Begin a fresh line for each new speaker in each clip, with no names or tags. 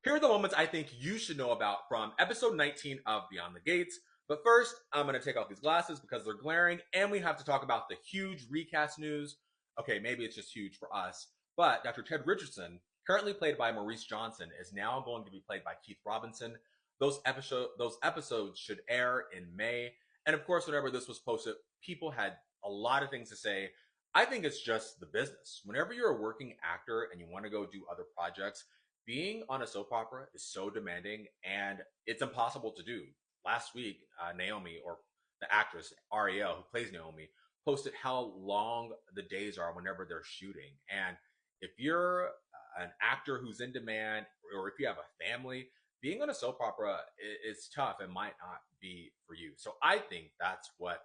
Here are the moments I think you should know about from episode 19 of Beyond the Gates. But first, I'm going to take off these glasses because they're glaring, and we have to talk about the huge recast news. Okay, maybe it's just huge for us, but Dr. Ted Richardson, currently played by Maurice Johnson, is now going to be played by Keith Robinson. Those episodes should air in May, and of course, whenever this was posted, people had a lot of things to say. I think it's just the business. Whenever you're a working actor and you want to go do other projects, being on a soap opera is so demanding and it's impossible to do. Last week, Naomi, or the actress Ariel, who plays Naomi, posted how long the days are whenever they're shooting. And if you're an actor who's in demand, or if you have a family, being on a soap opera is tough and might not be for you. So I think that's why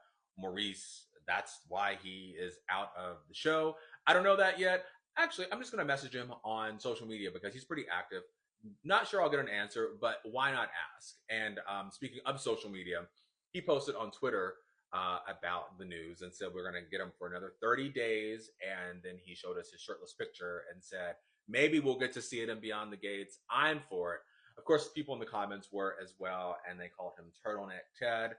he is out of the show. I don't know that yet. Actually, I'm just going to message him on social media because he's pretty active. Not sure I'll get an answer, but why not ask? And speaking of social media, he posted on Twitter about the news and said we're going to get him for another 30 days. And then he showed us his shirtless picture and said, maybe we'll get to see it in Beyond the Gates. I'm for it. Of course, people in the comments were as well, and they called him Turtleneck Ted.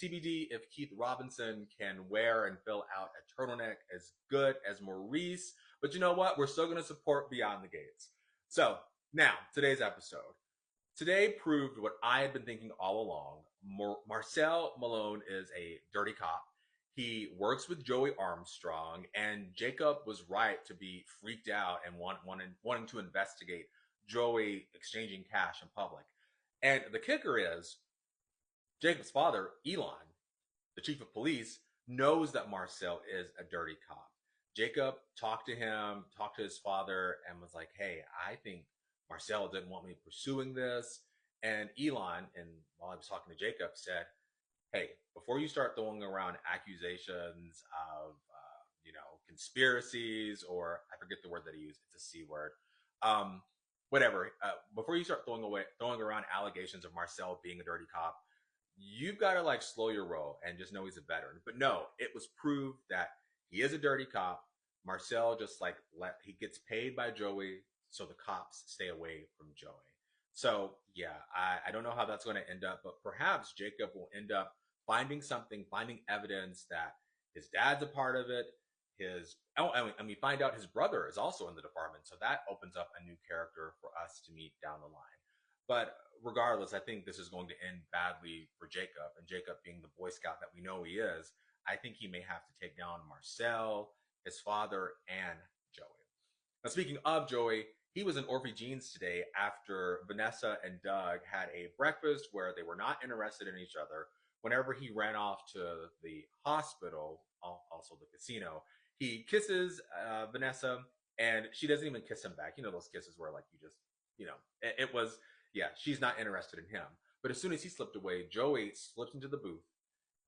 TBD if Keith Robinson can wear and fill out a turtleneck as good as Maurice. But you know what? We're still going to support Beyond the Gates. So, now, today's episode. Today proved what I had been thinking all along. Marcel Malone is a dirty cop. He works with Joey Armstrong, and Jacob was right to be freaked out and wanting to investigate Joey exchanging cash in public. And the kicker is Jacob's father, Elon, the chief of police, knows that Marcel is a dirty cop. Jacob talked to him, talked to his father, and was like, hey, I think Marcel didn't want me pursuing this. And Elon, and while I was talking to Jacob, said, hey, before you start throwing around accusations of, conspiracies, or I forget the word that he used, it's a C word, um, whatever, before you start throwing around allegations of Marcel being a dirty cop, you've got to like slow your roll and just know he's a veteran. But no, it was proved that he is a dirty cop. Marcel just he gets paid by Joey, so the cops stay away from Joey. So yeah, I don't know how that's going to end up, but perhaps Jacob will end up finding evidence that his dad's a part of it. And we find out his brother is also in the department, so that opens up a new character for us to meet down the line. But regardless, I think this is going to end badly for Jacob. And Jacob, being the Boy Scout that we know he is, I think he may have to take down Marcel, his father, and Joey. Now, speaking of Joey, he was in Orphy Jeans today after Vanessa and Doug had a breakfast where they were not interested in each other. Whenever he ran off to the hospital, also the casino, he kisses Vanessa, and she doesn't even kiss him back. You know those kisses where like you just, it was, yeah, she's not interested in him. But as soon as he slipped away, Joey slipped into the booth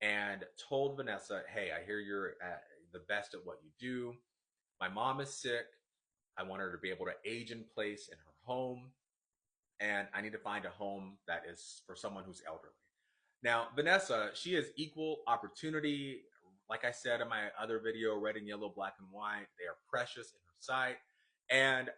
and told Vanessa, hey, I hear you're the best at what you do. My mom is sick. I want her to be able to age in place in her home. And I need to find a home that is for someone who's elderly. Now, Vanessa, she is equal opportunity. Like I said in my other video, red and yellow, black and white, they are precious in her sight. And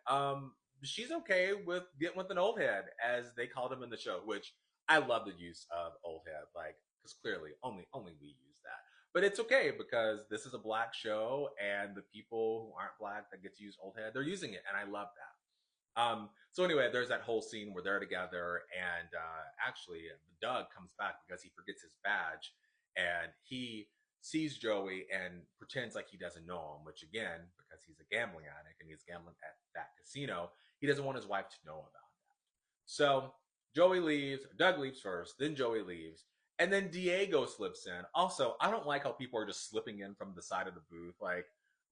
she's okay with getting with an old head, as they called him in the show, which I love the use of old head, like, because clearly only we use that. But it's okay because this is a black show, and the people who aren't black that get to use old head, they're using it, and I love that. So anyway, there's that whole scene where they're together, and actually, Doug comes back because he forgets his badge, and he sees Joey and pretends like he doesn't know him, which again, because he's a gambling addict and he's gambling at that casino, he doesn't want his wife to know about that. So Joey leaves, Doug leaves first, then Joey leaves, and then Diego slips in. Also, I don't like how people are just slipping in from the side of the booth. Like,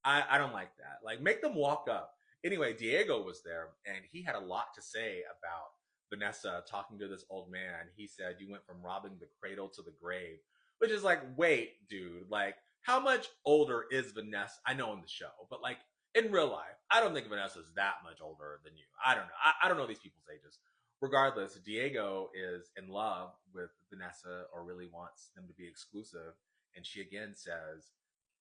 I don't like that. Like, make them walk up. Anyway, Diego was there, and he had a lot to say about Vanessa talking to this old man. He said, you went from robbing the cradle to the grave, which is like, wait, dude, like, how much older is Vanessa? I know in the show, but like in real life, I don't think Vanessa's that much older than you. I don't know. I don't know these people's ages. Regardless, Diego is in love with Vanessa, or really wants them to be exclusive. And she again says,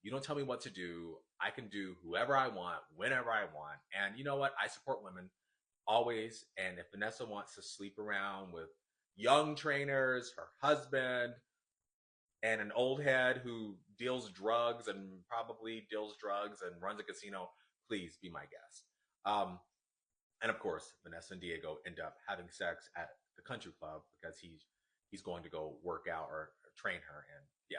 you don't tell me what to do. I can do whoever I want, whenever I want. And you know what? I support women. always. And if Vanessa wants to sleep around with young trainers, her husband, and an old head who deals drugs and probably deals drugs and runs a casino, please be my guest. Um, and of course, Vanessa and Diego end up having sex at the country club because he's going to go work out or train her. And yeah.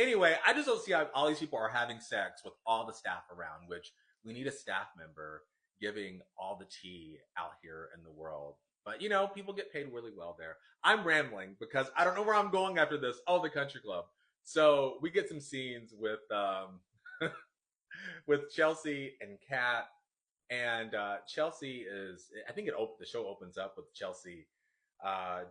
Anyway, I just don't see how all these people are having sex with all the staff around, which we need a staff member giving all the tea out here in the world. But you know, people get paid really well there. I'm rambling because I don't know where I'm going after this. Oh, the country club. So we get some scenes with with Chelsea and Kat, and Chelsea is, I think the show opens up with Chelsea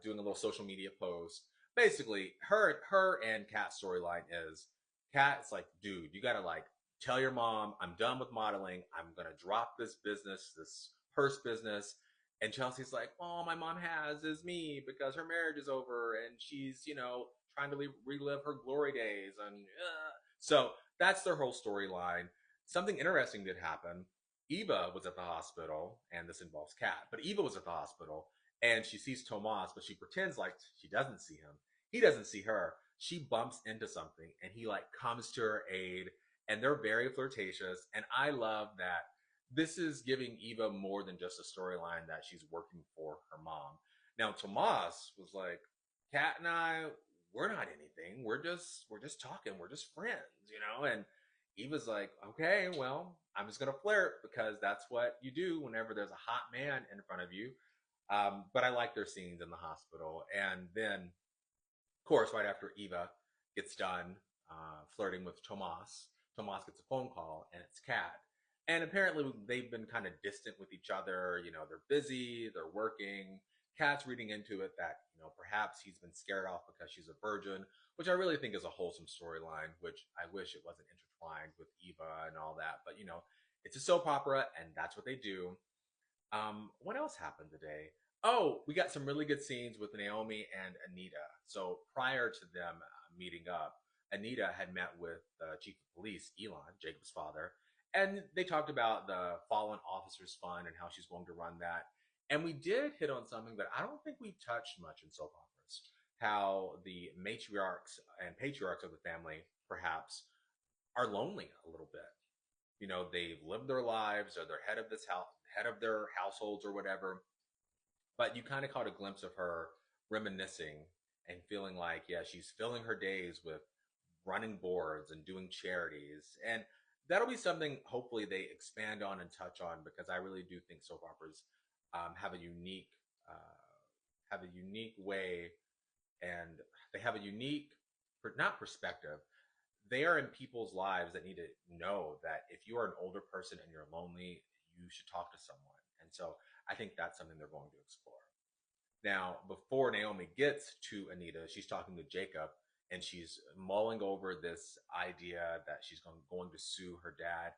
doing a little social media post. Basically, her and Kat's storyline is Kat's like, dude, you gotta like tell your mom I'm done with modeling. I'm gonna drop this business, this purse business. And Chelsea's like, all my mom has is me because her marriage is over and she's, you know, trying to relive her glory days. And so that's their whole storyline. Something interesting did happen. Eva was at the hospital, and this involves Kat, but Eva was at the hospital and she sees Tomas, but she pretends like she doesn't see him. He doesn't see her. She bumps into something and he like comes to her aid, and they're very flirtatious. And I love that this is giving Eva more than just a storyline that she's working for her mom. Now Tomas was like, Kat and I, we're not anything. We're just talking. We're just friends, you know? And Eva's like, okay, well, I'm just gonna flirt because that's what you do whenever there's a hot man in front of you. But I like their scenes in the hospital, and then, of course, right after Eva gets done flirting with Tomas, Tomas gets a phone call, and it's Kat. And apparently, they've been kind of distant with each other. You know, they're busy, they're working. Kat's reading into it that, you know, perhaps he's been scared off because she's a virgin, which I really think is a wholesome storyline, which I wish it wasn't intertwined with Eva and all that. But, you know, it's a soap opera, and that's what they do. What else happened today? Oh, we got some really good scenes with Naomi and Anita. So prior to them meeting up, Anita had met with the chief of police, Elon, Jacob's father, and they talked about the fallen officers fund and how she's going to run that. And we did hit on something that I don't think we touched much in soap operas, how the matriarchs and patriarchs of the family perhaps are lonely a little bit. You know, they've lived their lives, or they're head of this house, head of their households or whatever, but you kind of caught a glimpse of her reminiscing and feeling like, yeah, she's filling her days with running boards and doing charities. And that'll be something hopefully they expand on and touch on, because I really do think soap operas have a unique way, and they have a unique, not perspective, they are in people's lives that need to know that if you are an older person and you're lonely, you should talk to someone. And so I think that's something they're going to explore. Now, before Naomi gets to Anita, she's talking to Jacob, and she's mulling over this idea that she's going to sue her dad.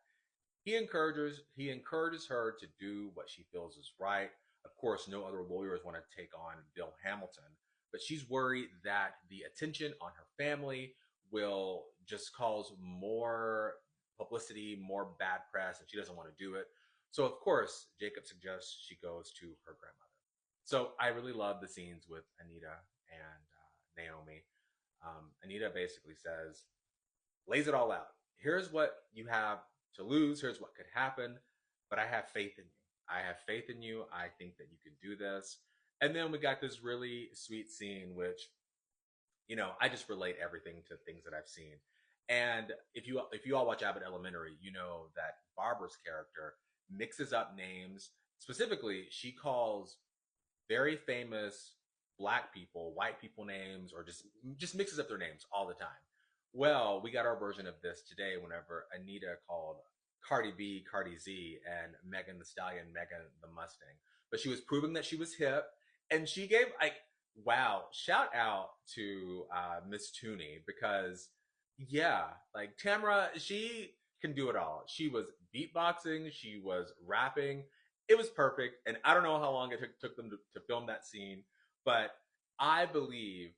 He encourages her to do what she feels is right. Of course, no other lawyers want to take on Bill Hamilton, but she's worried that the attention on her family will just cause more publicity, more bad press, and she doesn't want to do it. So, of course, Jacob suggests she goes to her grandmother. So, I really love the scenes with Anita and Naomi. Anita basically says, lays it all out. Here's what you have to lose. Here's what could happen. But I have faith in you. I have faith in you. I think that you can do this. And then we got this really sweet scene, which, you know, I just relate everything to things that I've seen. And if you all watch Abbott Elementary, you know that Barbara's character mixes up names. Specifically, she calls very famous black people white people names, or just mixes up their names all the time. Well, we got our version of this today whenever Anita called Cardi B Cardi Z and Megan the Stallion Megan the Mustang. But she was proving that she was hip, and she gave like, wow, shout out to Miss Tooney, because yeah, like Tamara, she can do it all. She was beatboxing, she was rapping. It was perfect, and I don't know how long it took them to film that scene, but I believe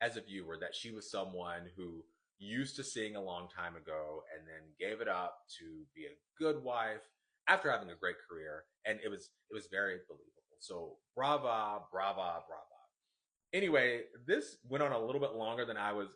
as a viewer that she was someone who used to sing a long time ago and then gave it up to be a good wife. after having a great career, and it was very believable. So brava, brava, brava. Anyway, this went on a little bit longer than I was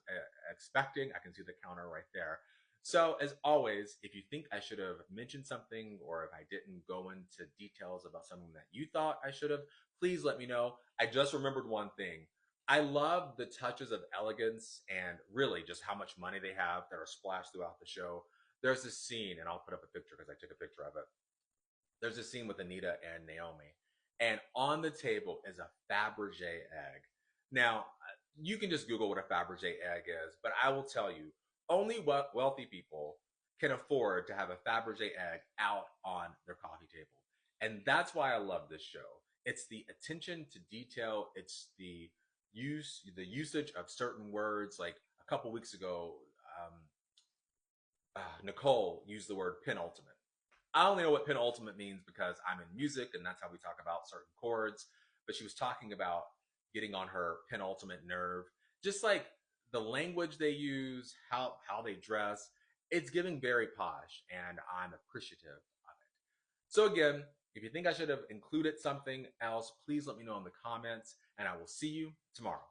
expecting. I can see the counter right there. So, as always, if you think I should have mentioned something or if I didn't go into details about something that you thought I should have, please let me know. I just remembered one thing. I love the touches of elegance and really just how much money they have that are splashed throughout the show. There's this scene, and I'll put up a picture because I took a picture of it. There's a scene with Anita and Naomi, and on the table is a Fabergé egg. Now, you can just Google what a Fabergé egg is, but I will tell you, only wealthy people can afford to have a Fabergé egg out on their coffee table. And that's why I love this show. It's the attention to detail, it's the usage of certain words. Like a couple weeks ago, Nicole used the word penultimate. I only know what penultimate means because I'm in music and that's how we talk about certain chords. But she was talking about getting on her penultimate nerve. Just like the language they use, how they dress, it's giving very posh, and I'm appreciative of it. So again, if you think I should have included something else, please let me know in the comments, and I will see you tomorrow.